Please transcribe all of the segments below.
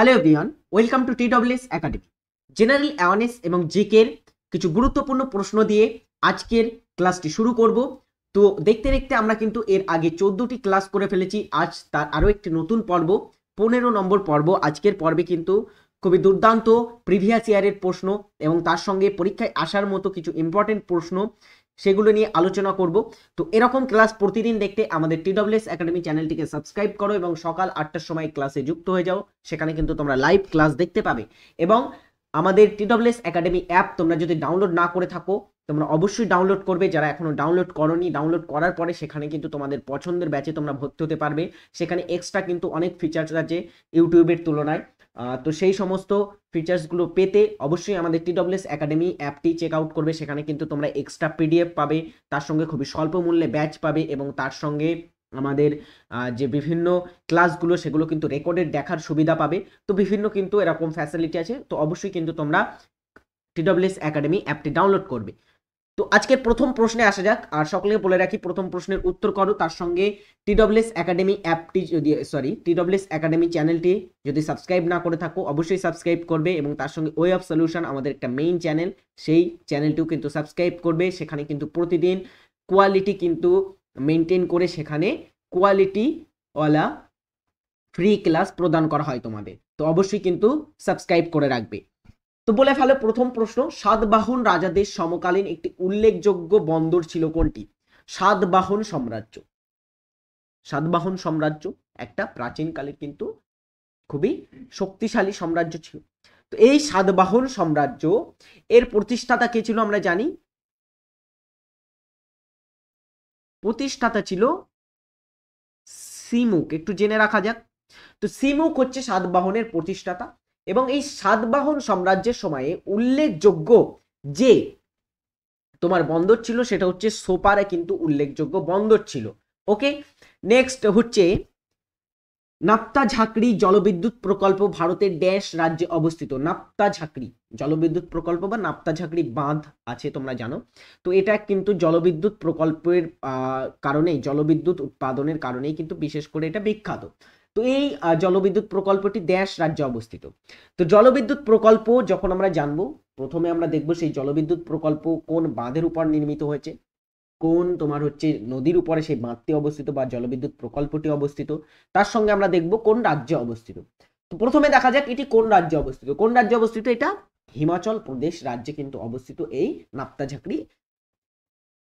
Hello everyone, welcome to TWS academy. General awareness এবং জিকের কিছু গুরুত্বপূর্ণ প্রশ্ন দিয়ে আজকের ক্লাসটি শুরু করব। তো দেখতে দেখতে আমরা কিন্তু এর আগে 14টি ক্লাস করে ফেলেছি। আজ তার আরও একটি নতুন পর্ব, 15 নম্বর পর্ব। আজকের পর্বে কিন্তু খুবই দুর্দান্ত প্রিভিয়াস ইয়ারের প্রশ্ন এবং তার সঙ্গে পরীক্ষায় আসার মতো কিছু ইম্পর্টেন্ট প্রশ্ন, সেগুলো নিয়ে আলোচনা করব। তো এরকম ক্লাস প্রতিদিন দেখতে আমাদের TWS একাডেমি চ্যানেলটিকে সাবস্ক্রাইব করো এবং সকাল 8টার সময় ক্লাসে যুক্ত হয়ে যাও। সেখানে কিন্তু তোমরা লাইভ ক্লাস দেখতে পাবে। এবং আমাদের TWS একাডেমি অ্যাপ তোমরা যদি ডাউনলোড না করে থাকো, তোমরা অবশ্যই ডাউনলোড করবে। যারা এখনো ডাউনলোড করোনি, ডাউনলোড করার পরে সেখানে কিন্তু তোমাদের পছন্দের ব্যাচে তোমরা ভর্তি হতে পারবে। সেখানে এক্সট্রা কিন্তু অনেক ফিচার্স আছে ইউটিউবের তুলনায়। তো সেই সমস্ত ফিচার্সগুলো পেতে অবশ্যই আমাদের TWS একাডেমি অ্যাপটি চেক আউট করবে। সেখানে কিন্তু তোমরা এক্সট্রা PDF পাবে, তার সঙ্গে খুবই স্বল্প মূল্যে ব্যাচ পাবে এবং তার সঙ্গে আমাদের যে বিভিন্ন ক্লাসগুলো সেগুলো কিন্তু রেকর্ডেড দেখার সুবিধা পাবে। তো বিভিন্ন কিন্তু এরকম ফ্যাসিলিটি আছে। তো অবশ্যই কিন্তু তোমরা TWS একাডেমি অ্যাপটি ডাউনলোড করবে। তো আজকের প্রথম প্রশ্নে আসা যাক। আর সকলকে বলে রাখি, প্রথম প্রশ্নের উত্তর করো, তার সঙ্গে TWS একাডেমি অ্যাপটি TWS একাডেমি চ্যানেলটি যদি সাবস্ক্রাইব না করে থাকো অবশ্যই সাবস্ক্রাইব করবে এবং তার সঙ্গে ওয়ে অফ সলিউশন আমাদের একটা মেইন চ্যানেল, সেই চ্যানেলটিও কিন্তু সাবস্ক্রাইব করবে। সেখানে কিন্তু প্রতিদিন কোয়ালিটি কিন্তু মেনটেন করে সেখানে কোয়ালিটিওয়ালা ফ্রি ক্লাস প্রদান করা হয় তোমাদের। তো অবশ্যই কিন্তু সাবস্ক্রাইব করে রাখবে। তো বলে ফেলো প্রথম প্রশ্ন, সাতবাহন রাজাদের সমকালীন একটি উল্লেখযোগ্য বন্দর ছিল কোনটি? সাতবাহন সাম্রাজ্য। সাতবাহন সাম্রাজ্য একটা প্রাচীনকালের কিন্তু খুবই শক্তিশালী সাম্রাজ্য ছিল। তো এই সাতবাহন সাম্রাজ্য এর প্রতিষ্ঠাতা কে ছিল আমরা জানি। প্রতিষ্ঠাতা ছিল সিমুক। একটু জেনে রাখা যাক। তো সিমুক হচ্ছে সাতবাহনের প্রতিষ্ঠাতা এবং এই সাতবাহন সাম্রাজ্যের সময়ে উল্লেখযোগ্য যে তোমার বন্দর ছিল সেটা হচ্ছে সোপারে কিন্তু উল্লেখযোগ্য বন্দর ছিল। ওকে, নেক্সট হচ্ছে নাপ্তা ঝাঁকড়ি জলবিদ্যুৎ প্রকল্প ভারতের ড্যাশ রাজ্যে অবস্থিত? নাপ্তা ঝাঁকড়ি জলবিদ্যুৎ প্রকল্প বা নাপ্তা ঝাঁকড়ি বাঁধ আছে তোমরা জানো। তো এটা কিন্তু জলবিদ্যুৎ প্রকল্পের কারণেই, জলবিদ্যুৎ উৎপাদনের কারণেই কিন্তু বিশেষ করে এটা বিখ্যাত। তো এই জলবিদ্যুৎ প্রকল্পটি ড্যাশ রাজ্যে অবস্থিত। তো জলবিদ্যুৎ প্রকল্প যখন আমরা জানবো, প্রথমে আমরা দেখবো সেই জলবিদ্যুৎ প্রকল্প কোন বাঁধের উপর নির্মিত হয়েছে, কোন তোমার হচ্ছে নদীর উপরে সেই বাঁধটি অবস্থিত বা জলবিদ্যুৎ প্রকল্পটি অবস্থিত। তার সঙ্গে আমরা দেখব কোন রাজ্যে অবস্থিত। তো প্রথমে দেখা যাক এটি কোন রাজ্যে অবস্থিত। কোন রাজ্যে অবস্থিত? এটা হিমাচল প্রদেশ রাজ্যে কিন্তু অবস্থিত এই নাপ্তা ঝাঁকড়ি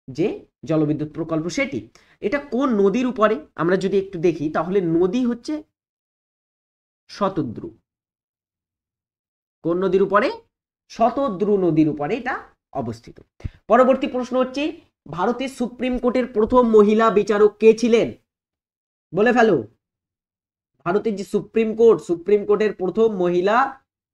যে জলবিদ্যুৎ প্রকল্প সেটি। এটা কোন নদীর উপরে আমরা যদি একটু দেখি তাহলে নদী হচ্ছে শতদ্রু। কোন নদীর উপরে? শতদ্রু নদীর উপরে এটা অবস্থিত। পরবর্তী প্রশ্ন হচ্ছে ভারতের সুপ্রিম কোর্টের প্রথম মহিলা বিচারক কে ছিলেন? বলে ফেলো। ভারতের যে সুপ্রিম কোর্টের প্রথম মহিলা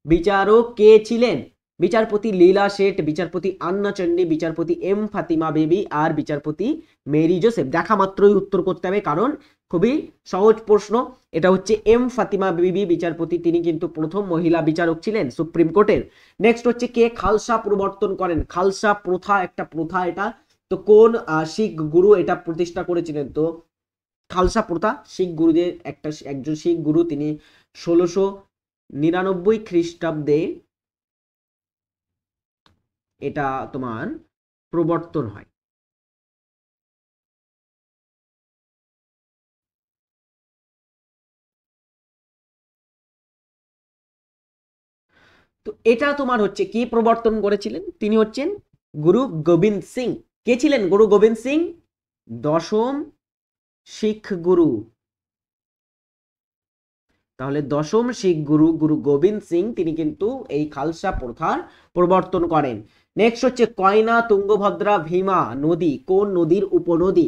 বিচারক কে ছিলেন? বিচারপতি লীলা শেঠ, বিচারপতি আন্না চন্ডী, বিচারপতি এম ফাতিমা বেবি আর বিচারপতি মেরি জোসেফ। দেখা মাত্রই উত্তর করতে হবে কারণ খুবই সহজ প্রশ্ন। এটা হচ্ছে এম ফাতিমা বিবি বিচারপতি, তিনি কিন্তু প্রথম মহিলা বিচারক ছিলেন সুপ্রিম কোর্টের। নেক্সট হচ্ছে কে খালসা প্রবর্তন করেন? খালসা প্রথা একটা প্রথা এটা। তো কোন শিখ গুরু এটা প্রতিষ্ঠা করেছিলেন? তো খালসা প্রথা শিখ গুরুদের একজন শিখ গুরু, তিনি 1699 খ্রিস্টাব্দে এটা তোমার প্রবর্তন হয়। তো এটা তোমার হচ্ছে কি প্রবর্তন করেছিলেন? তিনি হচ্ছেন গুরু গোবিন্দ সিং। কে ছিলেন গুরু গোবিন্দ সিং? দশম শিখ গুরু। তাহলে দশম শিখ গুরু গুরু গোবিন্দ সিং তিনি কিন্তু এই খালসা প্রথার প্রবর্তন করেন। নেক্সট হচ্ছে কয়না, তুঙ্গভদ্রা, ভীমা নদী কোন নদীর উপনদী?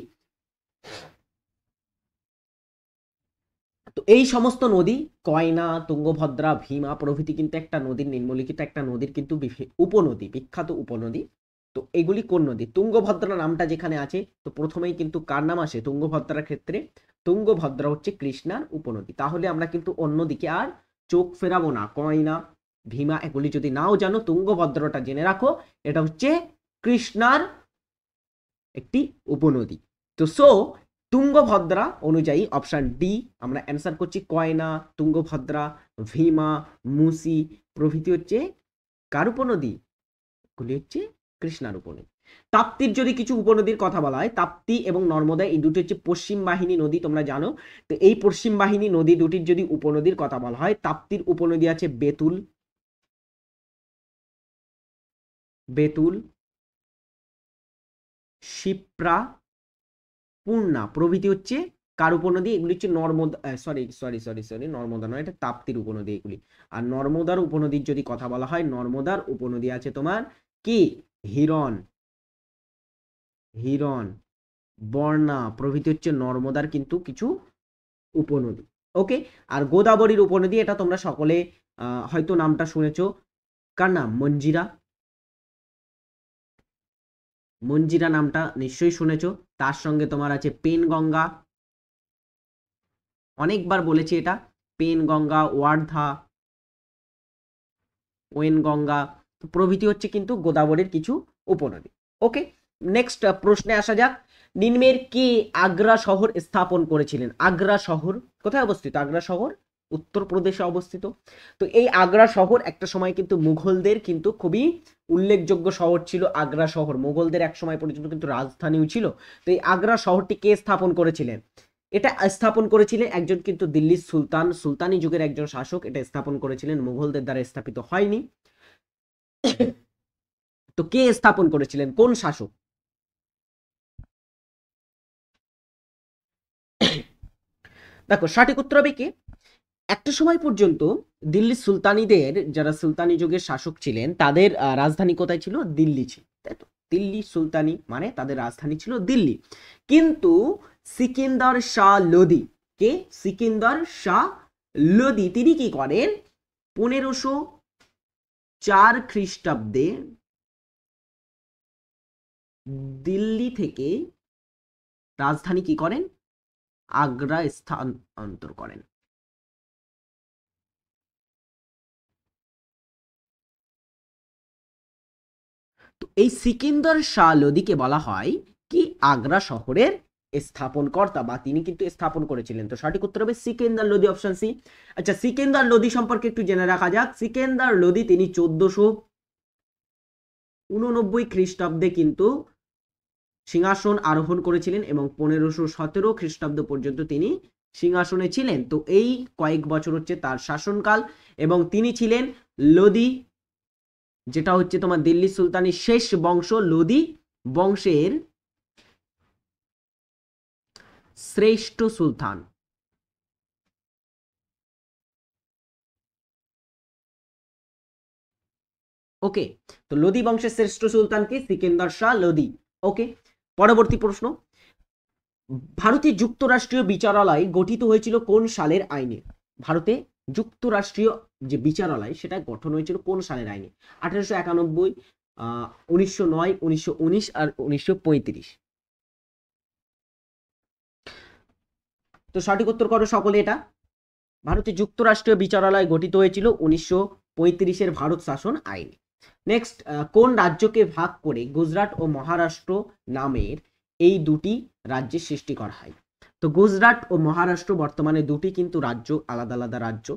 তো এই সমস্ত নদী কয়না, তুঙ্গভদ্রা, ভীমা প্রভৃতি কিন্তু একটা নদীর, নিম্নলিখিত একটা নদীর কিন্তু উপনদী, বিখ্যাত উপনদী। তো এগুলি কোন নদী? তুঙ্গভদ্রা নামটা যেখানে আছে তো প্রথমেই কিন্তু কার নাম আসে তুঙ্গভদ্রার ক্ষেত্রে? তুঙ্গভদ্রা হচ্ছে কৃষ্ণার উপনদী। তাহলে আমরা কিন্তু অন্যদিকে আর চোখ ফেরাবো না। কয়না, ভীমা এগুলি যদি নাও জানো, তুঙ্গভদ্রাটা জেনে রাখো, এটা হচ্ছে কৃষ্ণার একটি উপনদী। তো তুঙ্গভদ্রা অনুযায়ী অপশন ডি আমরা অ্যান্সার করছি কয়না, তুঙ্গভদ্রা, ভীমা, মুসি প্রভৃতি হচ্ছে কার উপনদী? এগুলি হচ্ছে কৃষ্ণার উপনদী। তাপ্তির যদি কিছু উপনদীর কথা বলা হয়, তাপ্তি এবং নর্মদা এই দুটি হচ্ছে পশ্চিম বাহিনী নদী, তোমরা জানো। তো এই পশ্চিম বাহিনী নদী দুটির যদি উপনদীর কথা বলা হয়, তাপ্তির উপনদী আছে বেতুল, বেতুল, শিপ্রা, পূর্ণা প্রভৃতি হচ্ছে কার উপনদী? এগুলি হচ্ছে নর্মদা, সরি নর্মদা নয়, এটা তাপ্তির উপনদী এগুলি। আর নর্মদার উপনদীর যদি কথা বলা হয়, নর্মদার উপনদী আছে তোমার কি? হিরণ, হিরণ, বর্ণা প্রভৃতি হচ্ছে নর্মদার কিন্তু কিছু উপনদী। ওকে, আর গোদাবরীর উপনদী এটা তোমরা সকলে হয়তো নামটা শুনেছো, কার নাম? মঞ্জিরা, মঞ্জিরা নামটা নিশ্চয়ই শুনেছো। তার সঙ্গে তোমার আছে পেনগঙ্গা, অনেকবার বলেছি এটা, পেনগঙ্গা, ওয়ার্ধা, ওয়েনগঙ্গা প্রভৃতি হচ্ছে কিন্তু গোদাবরীর কিছু উপনদী। ওকে, নেক্সট প্রশ্নে আসা যাক। নিম্নের কে আগ্রা শহর স্থাপন করেছিলেন? আগ্রা শহর কোথায় অবস্থিত? আগ্রা শহর উত্তরপ্রদেশে অবস্থিত। তো এই আগ্রা শহর একটা সময় কিন্তু মুঘলদের কিন্তু খুবই উল্লেখযোগ্য শহর ছিল আগ্রা শহর, মুঘলদের এক সময় পর্যন্ত কিন্তু রাজধানীও ছিল। তো এই আগ্রা শহরটি কে স্থাপন করেছিলেন? এটা স্থাপন করেছিলেন একজন কিন্তু দিল্লির সুলতান, সুলতানি যুগের একজন শাসক এটা স্থাপন করেছিলেন, মুঘলদের দ্বারা স্থাপিত হয়নি। তো কে স্থাপন করেছিলেন, কোন শাসক? দেখো সঠিক উত্তর হবে কে? একটা সময় পর্যন্ত দিল্লি সুলতানিদের, যারা সুলতানি যুগের শাসক ছিলেন, তাদের রাজধানী কোথায় ছিল? দিল্লি ছিল, তাই তো। দিল্লি সুলতানি মানে তাদের রাজধানী ছিল দিল্লি। কিন্তু সিকিন্দার শাহ লোদি, কে? সিকিন্দার শাহ লোদি তিনি কি করেন? 1504 খ্রিস্টাব্দে দিল্লি থেকে রাজধানী কি করেন? আগ্রা স্থানান্তর করেন। তো এই সিকিন্দার শাহ লোদিকে বলা হয় কি আগ্রা শহরের স্থাপনকর্তা, বা তিনি কিন্তু স্থাপন করেছিলেন। তো সঠিক উত্তর হবে সিকিন্দার লোদি, অপশন সি। আচ্ছা, সিকিন্দার লোদি সম্পর্কে একটু জেনে রাখা যাক। সিকিন্দার লোদি তিনি 1489 খ্রিস্টাব্দে কিন্তু সিংহাসন আরোহণ করেছিলেন এবং 1517 খ্রিস্টাব্দ পর্যন্ত তিনি সিংহাসনে ছিলেন। তো এই কয়েক বছর হচ্ছে তার শাসনকাল, এবং তিনি ছিলেন লোদি, যেটা হচ্ছে তোমার দিল্লি সুলতানের শেষ বংশ, লোদি বংশের শ্রেষ্ঠ সুলতান। ওকে, তো লোদি বংশের শ্রেষ্ঠ সুলতান কি? সিকিন্দার শাহ লোদি। ওকে, পরবর্তী প্রশ্ন। ভারতের যুক্তরাষ্ট্রীয় বিচারালয় গঠিত হয়েছিল কোন সালের আইনে? ভারতে যুক্তরাষ্ট্রীয় যে বিচারালয় সেটা গঠন হয়েছিল কোন সালের আইনে? 1891, 1909, 1919 আর 1935। তো সঠিক উত্তর করো সকলে এটা। ভারতের যুক্তরাষ্ট্রীয় বিচারালয় গঠিত হয়েছিল 1935-এর ভারত শাসন আইনে। নেক্সট, কোন রাজ্যকে ভাগ করে গুজরাট ও মহারাষ্ট্র নামের এই দুটি রাজ্যের সৃষ্টি করা হয়? তো গুজরাট ও মহারাষ্ট্র বর্তমানে দুটি কিন্তু রাজ্য, আলাদা আলাদা রাজ্য,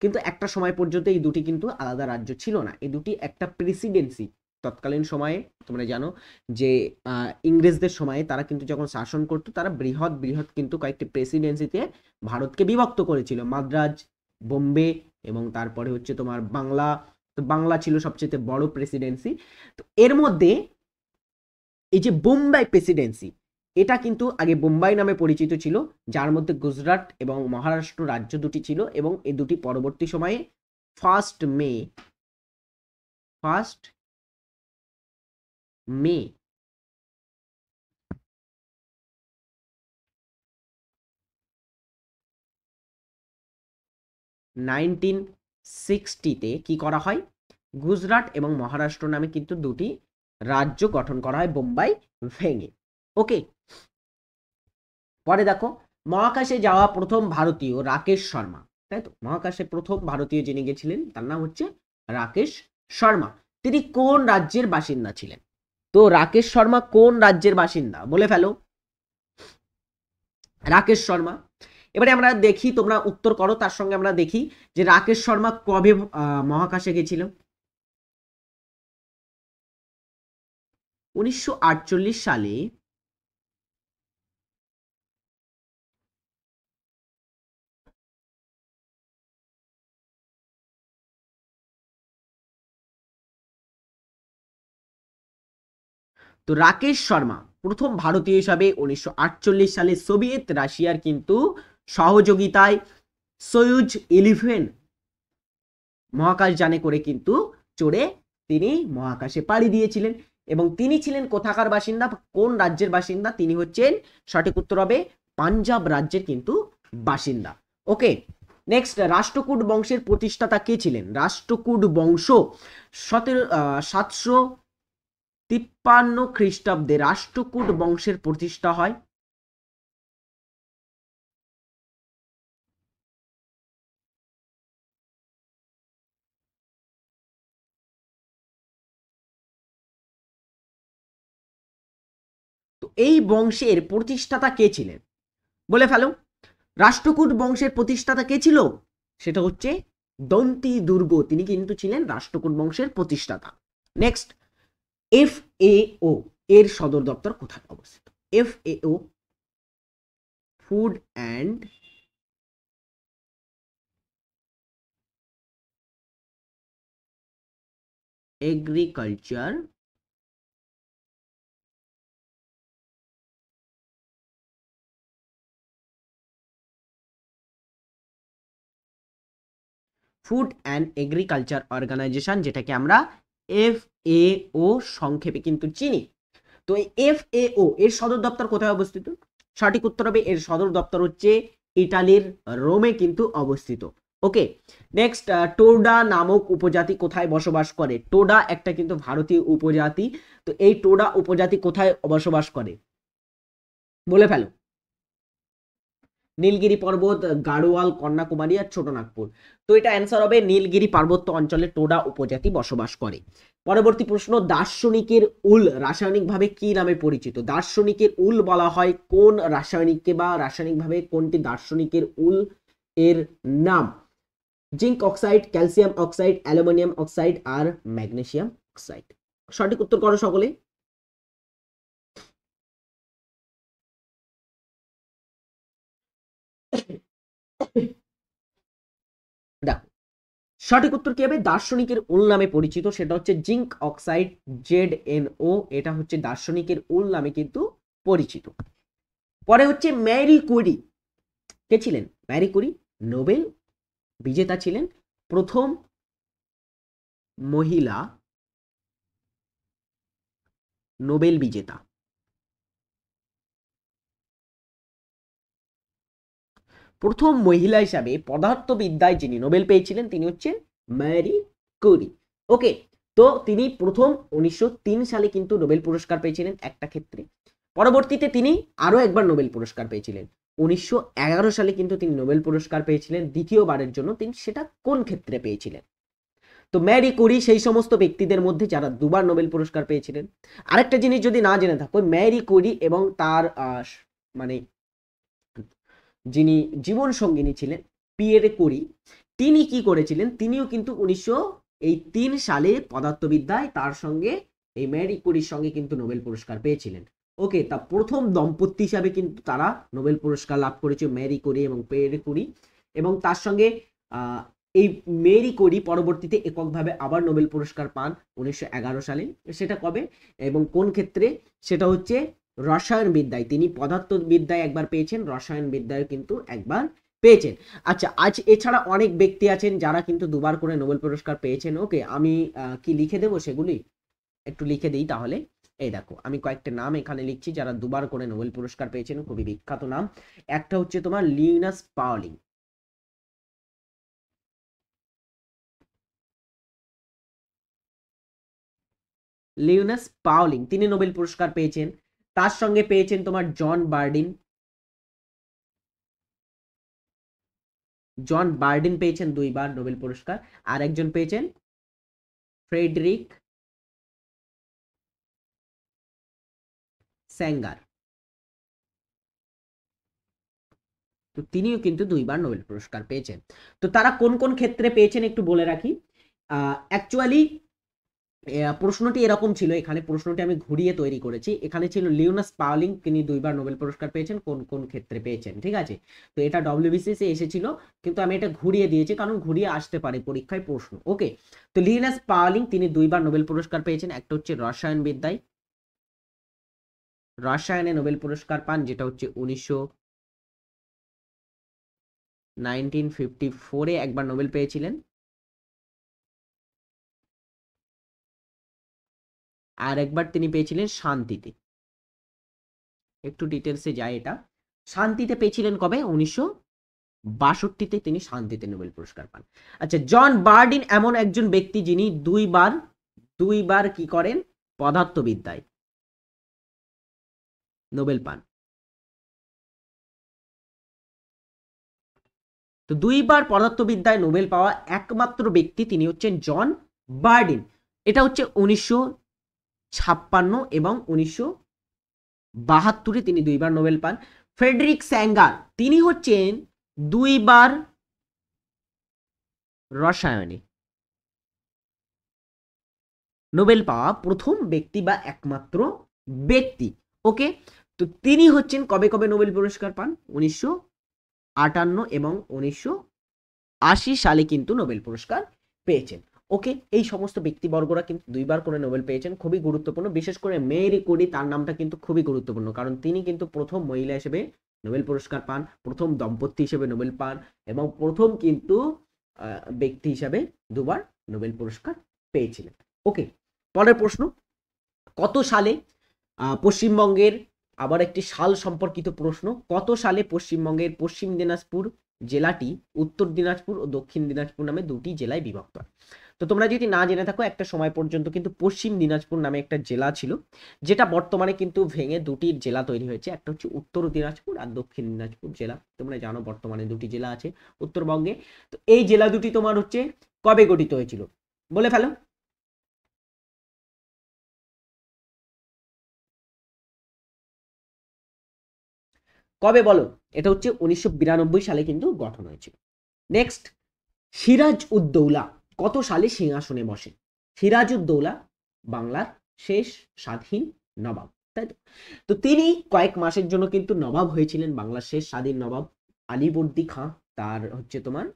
কিন্তু একটা সময় পর্যন্ত এই দুটি কিন্তু আলাদা রাজ্য ছিল না। এই দুটি একটা প্রেসিডেন্সি, তৎকালীন সময়ে তোমরা জানো যে ইংরেজদের সময়ে তারা কিন্তু যখন শাসন করতো, তারা বৃহৎ বৃহৎ কিন্তু কয়েকটি প্রেসিডেন্সিতে ভারতকে বিভক্ত করেছিল, মাদ্রাজ, বোম্বে এবং তারপরে হচ্ছে তোমার বাংলা। তো বাংলা ছিল সবচেয়ে বড় প্রেসিডেন্সি। তো এর মধ্যে এই যে বোম্বাই প্রেসিডেন্সি, এটা কিন্তু আগে বোম্বাই নামে পরিচিত ছিল, যার মধ্যে গুজরাট এবং মহারাষ্ট্র রাজ্য দুটি ছিল, এবং এই দুটি পরবর্তী সময়ে ফার্স্ট মে 1960-তে কি করা হয়? গুজরাট এবং মহারাষ্ট্র নামে কিন্তু দুটি রাজ্য গঠন করা হয় বোম্বাই ভেঙে। ওকে, পরে দেখো, মহাকাশে যাওয়া প্রথম ভারতীয় রাকেশ শর্মা, তাই তো। মহাকাশে প্রথম ভারতীয় যিনি গেছিলেন তার নাম হচ্ছে রাকেশ শর্মা। তিনি কোন রাজ্যের বাসিন্দা ছিলেন? তো রাকেশ শর্মা কোন রাজ্যের বাসিন্দা বলে ফেলো। রাকেশ শর্মা। এবারে আমরা দেখি, তোমরা উত্তর করো, তার সঙ্গে আমরা দেখি যে রাকেশ শর্মা কবে মহাকাশে গেছিল। 1948 সালে তো রাকেশ শর্মা প্রথম ভারতীয় হিসাবে 1948 সালে সোভিয়েত রাশিয়ার কিন্তু সহযোগিতায় সয়ুজ 11 মহাকাশযানে করে কিন্তু চড়ে তিনি মহাকাশে পাড়ি দিয়েছিলেন। এবং তিনি ছিলেন কোথাকার বাসিন্দা, কোন রাজ্যের বাসিন্দা? তিনি হচ্ছেন, সঠিক উত্তর হবে পাঞ্জাব রাজ্যের কিন্তু বাসিন্দা। ওকে, নেক্সট, রাষ্ট্রকূট বংশের প্রতিষ্ঠাতা কে ছিলেন? রাষ্ট্রকূট বংশ 753 খ্রিস্টাব্দে রাষ্ট্রকূট বংশের প্রতিষ্ঠা হয়। তো এই বংশের প্রতিষ্ঠাতা কে ছিলেন? বলে ফেলো। রাষ্ট্রকূট বংশের প্রতিষ্ঠাতা কে ছিল? সেটা হচ্ছে দন্তি দুর্গ, তিনি কিন্তু ছিলেন রাষ্ট্রকূট বংশের প্রতিষ্ঠাতা। নেক্সট, FAO এর সদর দপ্তর কোথায় অবস্থিত? FAO, food and agriculture food and agriculture organisation, যেটাকে আমরা FAO সংক্ষেপে কিন্তু চিনি। তো এই FAO এর সদর দপ্তর কোথায় অবস্থিত? সঠিক উত্তর হবে এর সদর দপ্তর হচ্ছে ইটালির রোমে কিন্তু অবস্থিত। ওকে, নেক্সট, টোডা নামক উপজাতি কোথায় বসবাস করে? টোডা একটা কিন্তু ভারতীয় উপজাতি। তো এই টোডা উপজাতি কোথায় বসবাস করে? বলে ফেলো। নীলগিরি পর্বত, গাড়োয়াল, কন্যাকুমারী আর ছোটনাগপুর। তো এটা অ্যান্সার হবে নীলগিরি পার্বত্য অঞ্চলে টোডা উপজাতি বসবাস করে। পরবর্তী প্রশ্ন, দার্শনিকের উল রাসায়নিকভাবে কি নামে পরিচিত? দার্শনিকের উল বলা হয় কোন রাসায়নিককে, বা রাসায়নিকভাবে কোনটি দার্শনিকের উল এর নাম? Zinc oxide, calcium oxide, aluminium oxide আর ম্যাগনেসিয়াম অক্সাইড। সঠিক উত্তর করো সকলে। দেখো, সঠিক উত্তর কি হবে? দার্শনিকের উল নামে পরিচিত, সেটা হচ্ছে জিঙ্ক অক্সাইড, ZnO, এটা হচ্ছে দার্শনিকের উল নামে কিন্তু পরিচিত। পরে হচ্ছে ম্যারি কুরি, কে ছিলেন? ম্যারি কুরি নোবেল বিজেতা ছিলেন, প্রথম মহিলা নোবেল বিজেতা। প্রথম মহিলা হিসাবে পদার্থবিদ্যায় যিনি নোবেল পেয়েছিলেন তিনি হচ্ছেন ম্যারি কুরি। ওকে, তো তিনি প্রথম 1903 সালে কিন্তু নোবেল পুরস্কার পেয়েছিলেন একটা ক্ষেত্রে। পরবর্তীতে তিনি আরো একবার নোবেল পুরস্কার পেয়েছিলেন 1911 সালে কিন্তু তিনি নোবেল পুরস্কার পেয়েছিলেন দ্বিতীয়বারের জন্য। তিনি সেটা কোন ক্ষেত্রে পেয়েছিলেন? তো ম্যারি কুরি সেই সমস্ত ব্যক্তিদের মধ্যে যারা দুবার নোবেল পুরস্কার পেয়েছিলেন। আরেকটা জিনিস যদি না জেনে থাকো, ম্যারি কুরি এবং তার মানে যিনি জীবন সঙ্গিনী ছিলেন পিয়েরে কুরি, তিনি কি করেছিলেন? তিনিও কিন্তু 1903 সালে পদার্থবিদ্যায় তার সঙ্গে, এই ম্যারি কুরির সঙ্গে কিন্তু নোবেল পুরস্কার পেয়েছিলেন। ওকে, তা প্রথম দম্পতি হিসাবে কিন্তু তারা নোবেল পুরস্কার লাভ করেছে, ম্যারি কুরি এবং পিয়েরে কুরি। এবং তার সঙ্গে এই মেরি কুরি পরবর্তীতে এককভাবে আবার নোবেল পুরস্কার পান 1911 সালে। সেটা কবে এবং কোন ক্ষেত্রে? সেটা হচ্ছে রসায়ন বিদ্যায়। তিনি পদার্থবিদ্যায় একবার পেয়েছেন, রসায়ন বিদ্যায় কিন্তু একবার পেয়েছেন। আচ্ছা, আজ এছাড়া অনেক ব্যক্তি আছেন যারা কিন্তু দুবার করে নোবেল পুরস্কার পেয়েছেন। ওকে, আমি কি লিখে দেবো সেগুলি? একটু লিখে দিই তাহলে। এই দেখো, আমি কয়েকটা নাম এখানে লিখছি যারা দুবার করে নোবেল পুরস্কার পেয়েছেন, খুবই বিখ্যাত নাম। একটা হচ্ছে তোমার লিনাস পাউলিং। লিওনাস পাউলিং তিনি নোবেল পুরস্কার পেয়েছেন। তার সঙ্গে পেয়েছেন তোমার জন বার্ডিন। জন বার্ডিন পেয়েছেন দুইবার নোবেল পুরস্কার। আর একজন পেয়েছেন ফ্রেডরিক স্যাঙ্গার। তো তিনিও কিন্তু 2বার নোবেল পুরস্কার পেয়েছেন। তো তারা কোন কোন ক্ষেত্রে পেয়েছেন একটু বলে রাখি। অ্যাকচুয়ালি প্রশ্নটি এরকম ছিল, এখানে প্রশ্নটি আমি ঘুরিয়ে তৈরি করেছি। এখানে ছিল লিওনাস পাউলিং, তিনি 2বার নোবেল পুরস্কার পেয়েছেন, কোন কোন ক্ষেত্রে পেয়েছেন, ঠিক আছে। তো এটা ডব্লিউবিসিএস এসেছিল, কিন্তু আমি এটা ঘুরিয়ে দিয়েছি কারণ ঘুরিয়ে আসতে পারে পরীক্ষায় প্রশ্ন। ওকে, তো লিওনাস পাউলিং তিনি 2বার নোবেল পুরস্কার পেয়েছেন। একটা হচ্ছে রসায়নবিদ্যায়, রসায়নে নোবেল পুরস্কার পান, যেটা হচ্ছে 1954-এ একবার নোবেল পেয়েছিলেন। আর একবার তিনি পেয়েছিলেন শান্তিতে। একটু ডিটেলসে যায়, এটা শান্তিতে পেয়েছিলেন কবে? 1962-তে তিনি শান্তিতে নোবেল পুরস্কার পান। আচ্ছা, জন বার্ডিন এমন একজন ব্যক্তি যিনি দুইবার কি করেন? পদার্থবিদ্যায় নোবেল পান। তো 2বার পদার্থবিদ্যায় নোবেল পাওয়া একমাত্র ব্যক্তি তিনি হচ্ছেন জন বার্ডিন। এটা হচ্ছে 1956 এবং 1972-এ তিনি 2বার নোবেল পান। ফ্রেডরিক স্যাঙ্গার তিনি হচ্ছেন 2বার রসায়নে নোবেল পাওয়া প্রথম ব্যক্তি বা একমাত্র ব্যক্তি। ওকে, তো তিনি হচ্ছেন কবে কবে নোবেল পুরস্কার পান? 1958 এবং 1980 সালে কিন্তু নোবেল পুরস্কার পেয়েছেন। ওকে, এই সমস্ত ব্যক্তিবর্গরা কিন্তু 2বার করে নোবেল পেয়েছেন, খুবই গুরুত্বপূর্ণ। বিশেষ করে মেরি কুরি, তার নামটা কিন্তু খুবই গুরুত্বপূর্ণ, কারণ তিনি কিন্তু প্রথম মহিলা হিসেবে নোবেল পুরস্কার পান, প্রথম দম্পতি হিসেবে নোবেল পান, এবং প্রথম কিন্তু ব্যক্তি হিসাবে 2বার নোবেল পুরস্কার পেয়েছিলেন। ওকে, পরের প্রশ্ন, কত সালে পশ্চিমবঙ্গের, আবার একটি সাল সম্পর্কিত প্রশ্ন, কত সালে পশ্চিমবঙ্গের পশ্চিম দিনাজপুর জেলাটি উত্তর দিনাজপুর ও দক্ষিণ দিনাজপুর নামে 2টি জেলায় বিভক্ত হয়? তো তোমরা যদি না জেনে থাকো, একটা সময় পর্যন্ত কিন্তু পশ্চিম দিনাজপুর নামে একটা জেলা ছিল, যেটা বর্তমানে কিন্তু ভেঙে 2টি জেলা তৈরি হয়েছে। একটা হচ্ছে উত্তর দিনাজপুর আর দক্ষিণ দিনাজপুর জেলা। তোমরা জানো বর্তমানে 2টি জেলা আছে উত্তরবঙ্গে। তো এই জেলা দুটি তোমার হচ্ছে কবে গঠিত হয়েছিল? বলে ফেলো। কবে বলো? এটা হচ্ছে 1992 সালে কিন্তু গঠন হয়েছিল। নেক্সট, সিরাজ উদ্দৌলা কত সালে সিংহাসনে বসেন? সিরাজ উদ্দৌলা বাংলার শেষ স্বাধীন নবাব, তাই তো? তো তিনি কয়েক মাসের জন্য কিন্তু নবাব হয়েছিলেন, বাংলার শেষ স্বাধীন নবাব আলীবর্দী খাঁ। তার হচ্ছে তোমার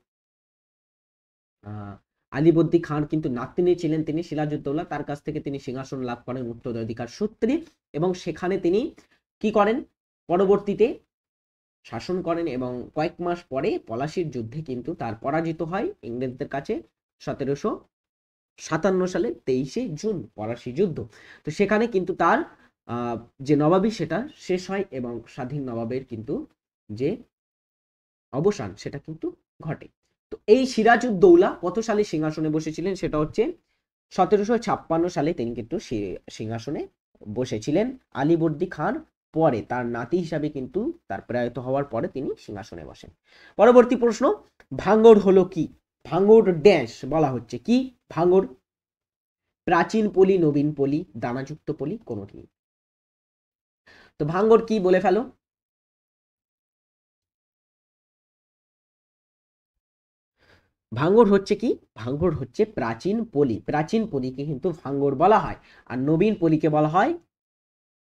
আলীবর্দী খান কিন্তু নাতনি ছিলেন তিনি সিরাজউদ্দৌলা, তার কাছ থেকে তিনি সিংহাসন লাভ করেন উত্তরাধিকার সূত্রে, এবং সেখানে তিনি কি করেন? পরবর্তীতে শাসন করেন, এবং কয়েক মাস পরে পলাশির যুদ্ধে কিন্তু তার পরাজিত হয় ইংরেজদের কাছে 1757 সালে 23শে জুন পলাশি যুদ্ধ। তো সেখানে কিন্তু তার যে নবাবী সেটা শেষ হয়, এবং স্বাধীন নবাবের কিন্তু যে অবসান সেটা কিন্তু ঘটে। তো এই সিরাজউদ্দৌলা কত সালে সিংহাসনে বসেছিলেন? সেটা হচ্ছে 1756 সালে তিনি কিন্তু সিংহাসনে বসেছিলেন। আলীবর্দী খান পরে তার নাতি হিসাবে কিন্তু তার প্রয়াত হওয়ার পরে তিনি সিংহাসনে বসেন। পরবর্তী প্রশ্ন, ভাঙড় হলো কি? ভাঙড় ড্যাশ বলা হচ্ছে কি? ভাঙড় প্রাচীন পলি, নবীন পলি, দানাযুক্ত পলি, কোনটি? তো ভাঙড় কি বলে ফেলো। ভাঙড় হচ্ছে কি? ভাঙড় হচ্ছে প্রাচীন পলি। প্রাচীন পলিকে কিন্তু ভাঙড় বলা হয়, আর নবীন পলিকে বলা হয়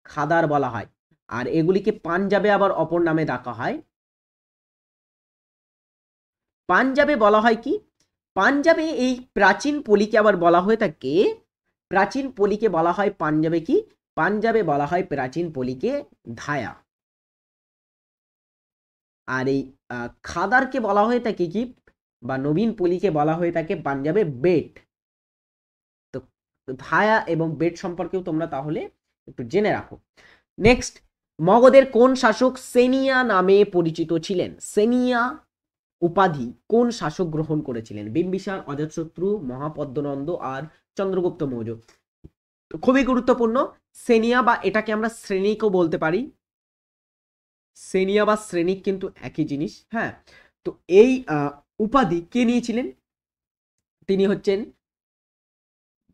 খাদার বলা হয়। আর এগুলিকে পাঞ্জাবে আবার অপর নামে ডাকা হয়। পাঞ্জাবে বলা হয় কি? পাঞ্জাবে এই প্রাচীন পলিকে আবার বলা হয়ে থাকে, প্রাচীন পলিকে বলা হয় পাঞ্জাবে কি? পাঞ্জাবে বলা হয় প্রাচীন পলিকে ধায়া। আর এই খাদারকে বলা হয়ে থাকে কি, বা নবীন পলিকে বলা হয়ে থাকে পাঞ্জাবে বেট। তো ধায়া এবং বেট সম্পর্কেও তোমরা তাহলে একটু জেনে রাখো। নেক্সট, মগধের কোন শাসক সেনিয়া নামে পরিচিত ছিলেন? সেনিয়া উপাধি কোন শাসক গ্রহণ করেছিলেন? বিম্বিসার, অজাতশত্রু, মহাপদ্মনন্দ আর চন্দ্রগুপ্ত মৌর্য। খুবই গুরুত্বপূর্ণ। সেনিয়া বা এটাকে আমরা শ্রেণিকও বলতে পারি, সেনিয়া বা শ্রেণিক কিন্তু একই জিনিস। হ্যাঁ, তো এই উপাধি কে নিয়েছিলেন? তিনি হচ্ছেন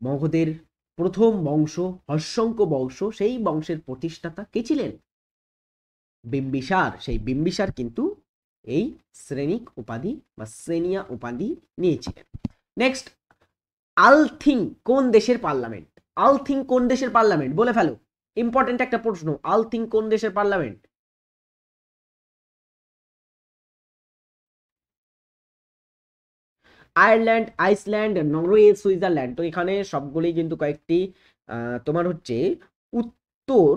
মগধের প্রথম বংশ, হর্ষঙ্ক বংশ, সেই বংশের প্রতিষ্ঠাতা কে ছিলেন? বিম্বিসার। সেই বিম্বিসার কিন্তু এই শ্রেণিক উপাধি বা শ্রেণিয়া উপাধি নিয়েছিলেন। নেক্সট, আলথিং কোন দেশের পার্লামেন্ট? আলথিং কোন দেশের পার্লামেন্ট বলে ফেলো, ইম্পর্টেন্ট একটা প্রশ্ন। আলথিং কোন দেশের parliament? Ireland, Iceland, Norway, Switzerland. তো এখানে সবগুলোই কিন্তু কয়েকটি তোমার হচ্ছে উত্তর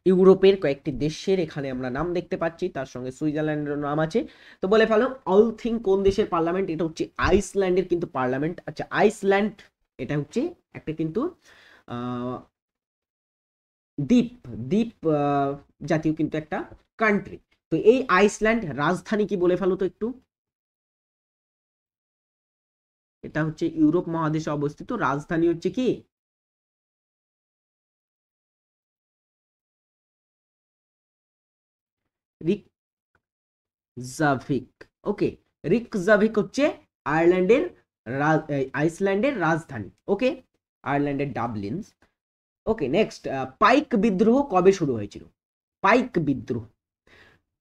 ইউরোপের কয়েকটি দেশের এখানে আমরা নাম দেখতে পাচ্ছি, তার সঙ্গে সুইজারল্যান্ডের নাম আছে। তো বলে ফেলো আলথিং কোন দেশের পার্লামেন্ট? এটা হচ্ছে আইসল্যান্ডের কিন্তু পার্লামেন্ট। আচ্ছা, আইসল্যান্ড এটা হচ্ছে একটা কিন্তু দ্বীপ দ্বীপ জাতীয় কিন্তু একটা কান্ট্রি। তো এই আইসল্যান্ড রাজধানী কি বলে ফেলো তো একটু। এটা হচ্ছে ইউরোপ মহাদেশে অবস্থিত, রাজধানী হচ্ছে কি? রিকজাভিক। ওকে, রিকজাভিক হচ্ছে আয়ারল্যান্ডের আইসল্যান্ডের রাজধানী। ওকে, আয়ারল্যান্ডের ডাবলিন। ওকে, নেক্সট, পাইক বিদ্রোহ কবে শুরু হয়েছিল? পাইক বিদ্রোহ,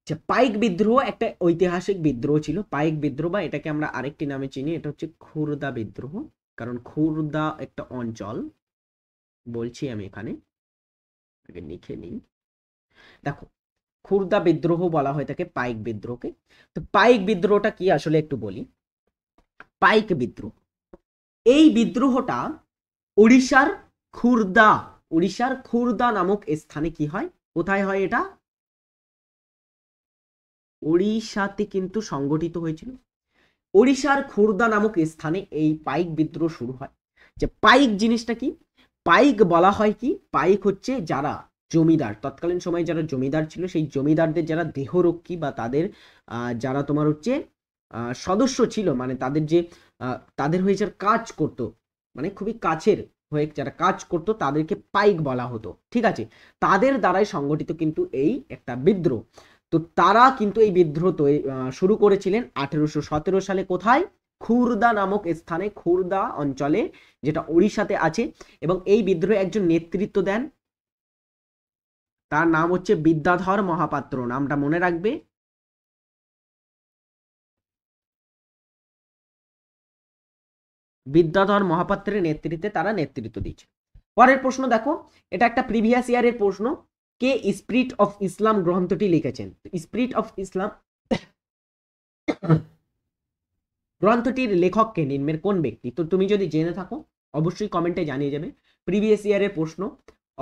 আচ্ছা পাইক বিদ্রোহ একটা ঐতিহাসিক বিদ্রোহ ছিল। পাইক বিদ্রোহ বা এটাকে আমরা আরেকটি নামে চিনি, এটা হচ্ছে খুরদা বিদ্রোহ। কারণ খুরদা একটা অঞ্চল, বলছি আমি এখানে আগে লিখে নিই। দেখো, খুরদা বিদ্রোহ বলা হয়ে থাকে পাইক বিদ্রোহকে। তো পাইক বিদ্রোহটা কি আসলে একটু বলি। পাইক বিদ্রোহ, এই বিদ্রোহটা উড়িষ্যার খুরদা, উড়িষ্যার খুরদা নামক স্থানে কি হয়, কোথায় হয় এটা? উড়িষ্যাতে কিন্তু সংগঠিত হয়েছিল। উড়িষ্যার খুরদা নামক স্থানে এই পাইক বিদ্রোহ শুরু হয়। যে পাইক জিনিসটা কি? পাইক বলা হয় কি, পাইক হচ্ছে যারা জমিদার, তৎকালীন সময়ে যারা জমিদার ছিল, সেই জমিদারদের যারা দেহরক্ষী বা তাদের যারা তোমার হচ্ছে সদস্য ছিল, মানে তাদের যে তাদের হয়ে যারা কাজ করত, মানে খুবই কাছের হয়ে যারা কাজ করত, তাদেরকে পাইক বলা হতো। ঠিক আছে, তাদের দ্বারাই সংগঠিত কিন্তু এই একটা বিদ্রোহ। তো তারা কিন্তু এই বিদ্রোহ শুরু করেছিলেন 1817 সালে। কোথায়? খুরদা নামক স্থানে, খুরদা অঞ্চলে, যেটা উড়িষ্যাতে আছে। এবং এই বিদ্রোহে একজন নেতৃত্ব দেন, তার নাম হচ্ছে বিদ্যাধর মহাপাত্র। নামটা মনে রাখবে। বিদ্যাধর মহাপাত্রের নেতৃত্বে তারা নেতৃত্ব দিচ্ছে। পরের প্রশ্ন দেখো, এটা একটা প্রিভিয়াস ইয়ারের প্রশ্ন। কে স্পিরিট অফ ইসলাম গ্রন্থটি লিখেছেন? স্পিরিট অফ ইসলাম গ্রন্থটির লেখক কে, নিম্নের কোন ব্যক্তি? তো তুমি যদি জেনে থাকো অবশ্যই কমেন্টে জানিয়ে যাবে। প্রিভিয়াস ইয়ারের প্রশ্ন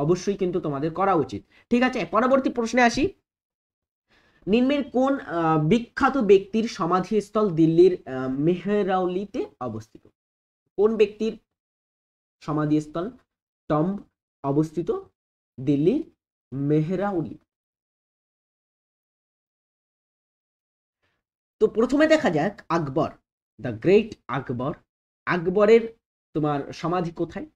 অবশ্যই কিন্তু তোমাদের করা উচিত। ঠিক আছে, পরবর্তী প্রশ্নে আসি। নিম্নের কোন বিখ্যাত ব্যক্তির সমাধিস্থল দিল্লির মেহরাউলিতে অবস্থিত? কোন ব্যক্তির সমাধিস্থল টম্ব অবস্থিত দিল্লির মেহরাউলি? তো প্রথমে দেখা যাক আকবর, দ্য গ্রেট আকবর। আকবরের তোমার সমাধি কোথায়?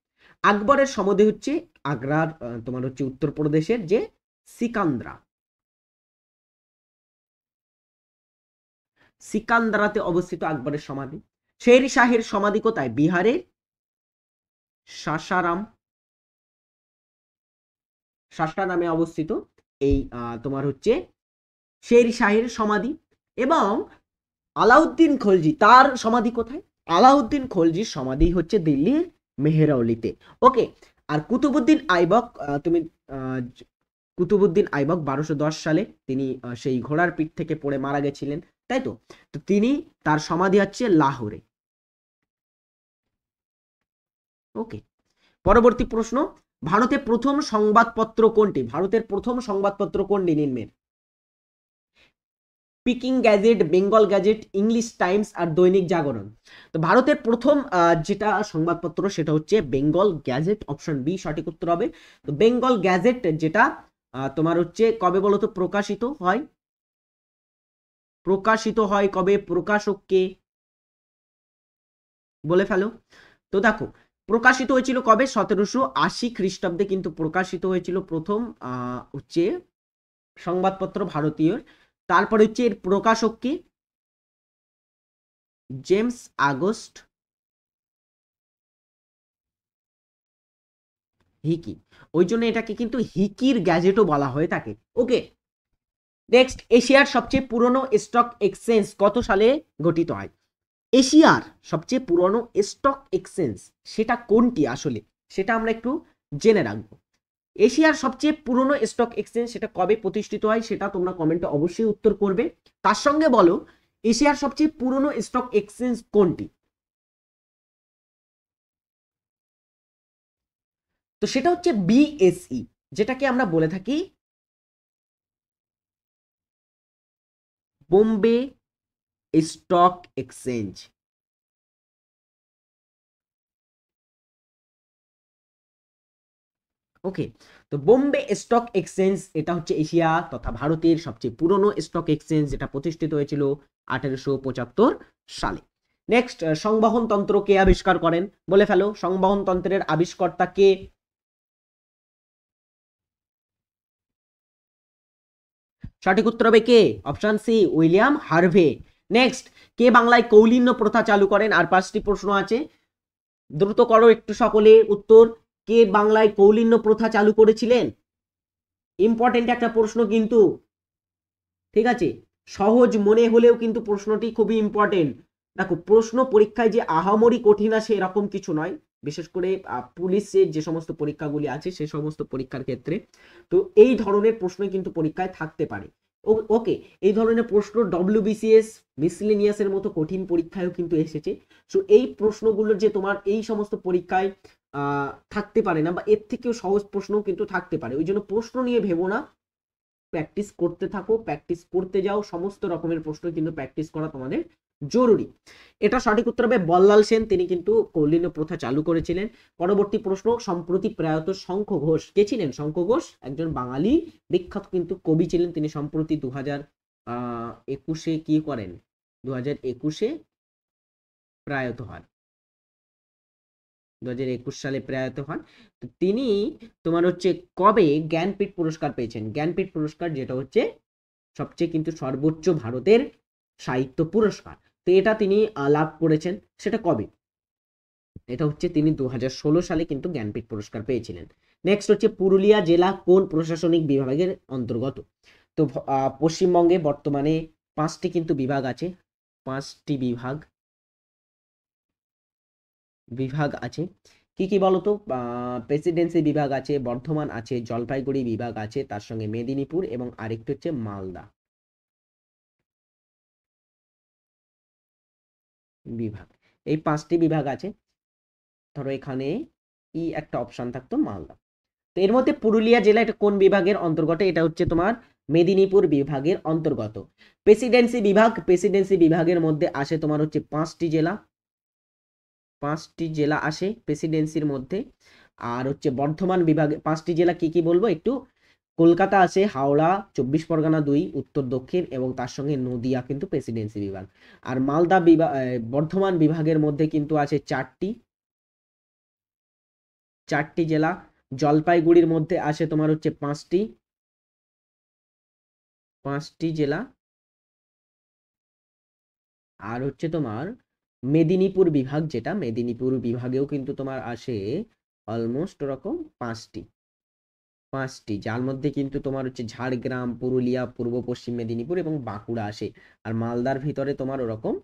আকবরের সমাধি হচ্ছে আগ্রার তোমার হচ্ছে উত্তরপ্রদেশের যে সিকান্দ্রা, সিকান্দ্রাতে অবস্থিত আকবরের সমাধি। শের শাহের সমাধি কোথায়? বিহারের সাসারাম, সাসারামে অবস্থিত এই তোমার হচ্ছে শের শাহের সমাধি। এবং আলাউদ্দিন খলজি, তার সমাধি কোথায়? আলাউদ্দিন খলজির সমাধি হচ্ছে দিল্লির মেহরাউলিতে। ওকে, আর কুতুবুদ্দিন আইবক, তুমি কুতুবুদ্দিন আইবক 1210 সালে তিনি সেই ঘোড়ার পিঠ থেকে পড়ে মারা গেছিলেন, তাই তো? তো তিনি, তার সমাধি হচ্ছে লাহোরে। ওকে, পরবর্তী প্রশ্ন। ভারতের প্রথম সংবাদপত্র কোনটি? ভারতের প্রথম সংবাদপত্র কোনটি নিম্নের? Peking gazette, Bengal gazette, English Times আর দৈনিক জাগরণ। তো ভারতের প্রথম যেটা সংবাদপত্র সেটা হচ্ছে বেঙ্গল গ্যাজেট, অপশন বি সঠিক উত্তর হবে। তো বেঙ্গল গ্যাজেট যেটা তোমার হচ্ছে কবে বলতো প্রকাশিত হয়? প্রকাশিত হয় কবে? প্রকাশক কে বলে ফেলো। তো দেখো, প্রকাশিত হয়েছিল কবে? 1780 খ্রিস্টাব্দে কিন্তু প্রকাশিত হয়েছিল প্রথম হচ্ছে সংবাদপত্র ভারতীয়। তারপরে হচ্ছে এর প্রকাশক কি? James August Hicky. ওই জন্য এটাকে কিন্তু হিকির গ্যাজেটও বলা হয়ে থাকে। ওকে, নেক্সট, এশিয়ার সবচেয়ে পুরনো স্টক এক্সচেঞ্জ কত সালে গঠিত হয়? এশিয়ার সবচেয়ে পুরনো স্টক এক্সচেঞ্জ সেটা কোনটি আসলে, সেটা আমরা একটু জেনে রাখবো। এশিয়ার সবচেয়ে পুরনো স্টক এক্সচেঞ্জ সেটা কবে প্রতিষ্ঠিত হয় সেটা তোমরা কমেন্টে অবশ্যই উত্তর করবে। তার সঙ্গে বলো এশিয়ার সবচেয়ে পুরনো স্টক এক্সচেঞ্জ কোনটি? তো সেটা হচ্ছে বিএসই, যেটাকে আমরা বলে থাকি বোম্বে স্টক এক্সচেঞ্জ। ওকে, তো বোম্বে স্টক এক্সচেঞ্জ এটা হচ্ছে এশিয়া তথা ভারতের সবচেয়ে পুরনো স্টক এক্সচেঞ্জ, যেটা প্রতিষ্ঠিত হয়েছিল 1875 সালে। নেক্সট, সংবহন তন্ত্র কে আবিষ্কার করেন? বলে ফেলো, সংবহন তন্ত্রের আবিষ্কর্তা কে? সঠিক উত্তর হবে কে? Option C, William Harvey. Next, কে বাংলায় কৌলিন্য প্রথা চালু করেন? আর 5টি প্রশ্ন আছে, দ্রুত করো একটু সকলে উত্তর। কে বাংলায় কৌলিন্য প্রথা চালু করেছিলেন? ইম্পর্টেন্ট একটা প্রশ্ন কিন্তু, ঠিক আছে, সহজ মনে হলেও কিন্তু প্রশ্নটি খুবই ইম্পর্টেন্ট। দেখো, প্রশ্ন পরীক্ষায় যে আহামরি কঠিন আসে এরকম কিছু নয়, বিশেষ করে পুলিশের যে সমস্ত পরীক্ষাগুলি আছে সেই সমস্ত পরীক্ষার ক্ষেত্রে তো এই ধরনের প্রশ্ন কিন্তু পরীক্ষায় থাকতে পারে। ওকে, এই ধরনের প্রশ্ন ডব্লিউবিসিএস মিসলেনিয়াসের মতো কঠিন পরীক্ষায়ও কিন্তু এসেছে। সো এই প্রশ্নগুলো যে তোমার এই সমস্ত পরীক্ষায় থাকতে পারে না, বা এর থেকেও সহজ প্রশ্নও কিন্তু থাকতে পারে, ওই জন্য প্রশ্ন নিয়ে ভেবো না, প্র্যাকটিস করতে থাকো, প্র্যাকটিস করতে যাও, সমস্ত রকমের প্রশ্ন কিন্তু প্র্যাকটিস করা তোমাদের জরুরি। এটা সঠিক উত্তর হবে বল্লাল সেন, তিনি কিন্তু কৌলিন্য প্রথা চালু করেছিলেন। পরবর্তী প্রশ্ন, সম্প্রতি প্রয়াত শঙ্খ ঘোষ কে ছিলেন? শঙ্খ ঘোষ একজন বাঙালি বিখ্যাত কিন্তু কবি ছিলেন, তিনি সম্প্রতি 2021 কি করেন, 2021 প্রয়াত হন, 2021 সালে প্রয়াত হন। তো তিনি তোমার হচ্ছে কবে জ্ঞানপীঠ পুরস্কার পেয়েছেন? জ্ঞানপীঠ পুরস্কার যেটা হচ্ছে সবচেয়ে কিন্তু সর্বোচ্চ ভারতের সাহিত্য পুরস্কার, তো এটা তিনি লাভ করেছেন, সেটা কবে? এটা হচ্ছে তিনি 2016 সালে কিন্তু জ্ঞানপীঠ পুরস্কার পেয়েছিলেন। নেক্সট হচ্ছে, পুরুলিয়া জেলা কোন প্রশাসনিক বিভাগের অন্তর্গত? তো পশ্চিমবঙ্গে বর্তমানে 5টি কিন্তু বিভাগ আছে, 5টি বিভাগ আছে। কি কি বলতো? প্রেসিডেন্সি বিভাগ আছে, বর্ধমান আছে, জলপাইগুড়ি বিভাগ আছে, তার সঙ্গে মেদিনীপুর এবং আরেকটি হচ্ছে মালদা বিভাগ। এই 5টি বিভাগ আছে। ধরো এখানে ই একটা অপশন থাকতো মালদা। তো এর মধ্যে পুরুলিয়া জেলা এটা কোন বিভাগের অন্তর্গত? এটা হচ্ছে তোমার মেদিনীপুর বিভাগের অন্তর্গত। প্রেসিডেন্সি বিভাগের মধ্যে আসে তোমার হচ্ছে 5টি জেলা, 5টি জেলা আসে প্রেসিডেন্সির মধ্যে। আর হচ্ছে বর্ধমান বিভাগে 5টি জেলা কি কি বলবো একটু, কলকাতা আছে, হাওড়া, 24 পরগনা 2 উত্তর দক্ষিণ, এবং তার সঙ্গে নদিয়া কিন্তু প্রেসিডেন্সি বিভাগ। আর মালদা বিভাগ, বর্ধমান বিভাগের মধ্যে কিন্তু আছে 4টি জেলা। জলপাইগুড়ির মধ্যে আসে তোমার হচ্ছে 5টি জেলা। আর হচ্ছে তোমার মেদিনীপুর বিভাগ, যেটা মেদিনীপুর বিভাগেও কিন্তু তোমার আসে অলমোস্ট ওরকম 5টি, যার মধ্যে কিন্তু তোমার হচ্ছে ঝাড়গ্রাম, পুরুলিয়া, পূর্ব পশ্চিম মেদিনীপুর এবং বাঁকুড়া আসে। আর মালদার ভিতরে তোমার ওরকম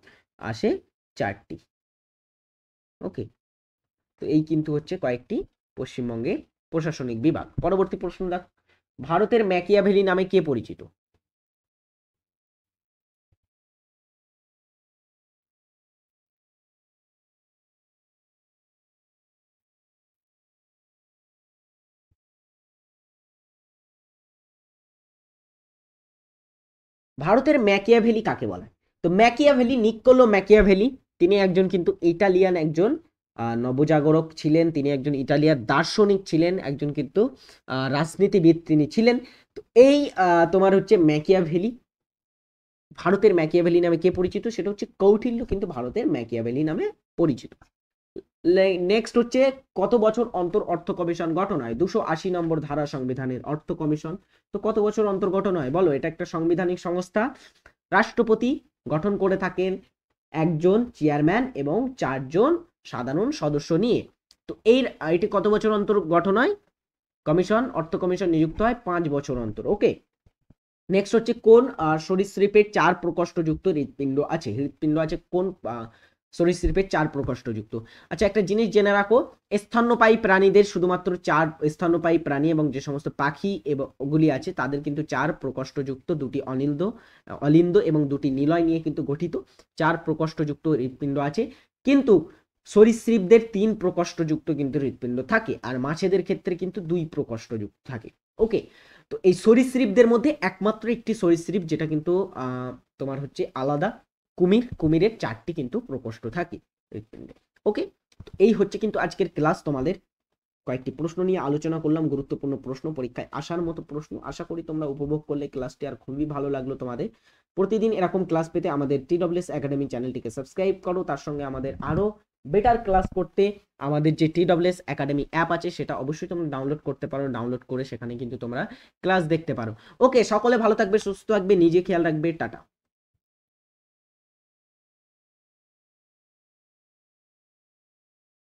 আসে 4টি। ওকে, তো এই কিন্তু হচ্ছে কয়েকটি পশ্চিমবঙ্গের প্রশাসনিক বিভাগ। পরবর্তী প্রশ্ন দেখ, ভারতের ম্যাকিয়াভেলি নামে কে পরিচিত? ভারতের ম্যাকিয়াভেলি কাকে বলে? তো ম্যাকিয়াভেলি, নিক্কোলো ম্যাকিয়াভেলি, তিনি একজন কিন্তু ইটালিয়ান একজন নবজাগরক ছিলেন, তিনি একজন ইটালিয়ান দার্শনিক ছিলেন, একজন কিন্তু রাজনীতিবিদ তিনি ছিলেন। তো এই তোমার হচ্ছে ম্যাকিয়াভেলি, ভারতের ম্যাকিয়াভেলি নামে কে পরিচিত? সেটা হচ্ছে কৌটিল্য কিন্তু ভারতের ম্যাকিয়াভেলি নামে পরিচিত। নেক্সট হচ্ছে, কত বছর অন্তর অর্থ কমিশন গঠন হয়? 280 নম্বর ধারা সংবিধানের অর্থ কমিশন। তো কত বছর অন্তর গঠন হয় বলো? এটা একটা সাংবিধানিক সংস্থা, রাষ্ট্রপতি গঠন করে থাকেন, একজন চেয়ারম্যান এবং 4জন সাধারণ সদস্য নিয়ে। তো এটি কত বছর অন্তর গঠন হয়? কমিশন, অর্থ কমিশন নিযুক্ত হয় 5 বছর অন্তর। ওকে, নেক্সট হচ্ছে কোন সরীসৃপের 4 প্রকোষ্ঠযুক্ত হৃৎপিণ্ড আছে? হৃৎপিণ্ড আছে কোন সরীসৃপের 4 প্রকোষ্ঠযুক্ত? আচ্ছা, একটা জিনিস জেনে রাখো, স্তন্যপায়ী প্রাণীদের শুধুমাত্র 4 স্তন্যপায়ী প্রাণী এবং যে সমস্ত পাখি এবং ওগুলি আছে তাদের কিন্তু 4 প্রকোষ্ঠযুক্ত, দুটি অলিন্দ এবং দুটি নিলয় নিয়ে কিন্তু গঠিত 4 প্রকোষ্ঠযুক্ত হৃৎপিণ্ড আছে। কিন্তু সরীসৃপদের 3 প্রকোষ্ঠযুক্ত কিন্তু হৃৎপিণ্ড থাকে, আর মাছেদের ক্ষেত্রে কিন্তু 2 প্রকোষ্ঠযুক্ত থাকে। ওকে, তো এই সরীসৃপদের মধ্যে একমাত্র একটি সরীসৃপ যেটা কিন্তু তোমার হচ্ছে আলাদা, কুমিরের 4টি কিন্তু প্রকোষ্ঠ থাকে হৃৎপিণ্ডে। ওকে, তো এই হচ্ছে কিন্তু আজকের ক্লাস। তোমাদের কয়েকটি প্রশ্ন নিয়ে আলোচনা করলাম, গুরুত্বপূর্ণ প্রশ্ন, পরীক্ষায় আসার মতো প্রশ্ন। আশা করি তোমরা উপভোগ করলে ক্লাসটি, আর খুবই ভালো লাগলো তোমাদের। প্রতিদিন এরকম ক্লাস পেতে আমাদের TWS একাডেমি চ্যানেলটিকে সাবস্ক্রাইব করো। তার সঙ্গে আমাদের আরো বেটার ক্লাস করতে আমাদের যে TWS একাডেমি অ্যাপ আছে সেটা অবশ্যই তোমরা ডাউনলোড করতে পারো। ডাউনলোড করে সেখানে কিন্তু তোমরা ক্লাস দেখতে পারো। ওকে, সকলে ভালো থাকবে, সুস্থ থাকবে, নিজে খেয়াল রাখবে, টাটা।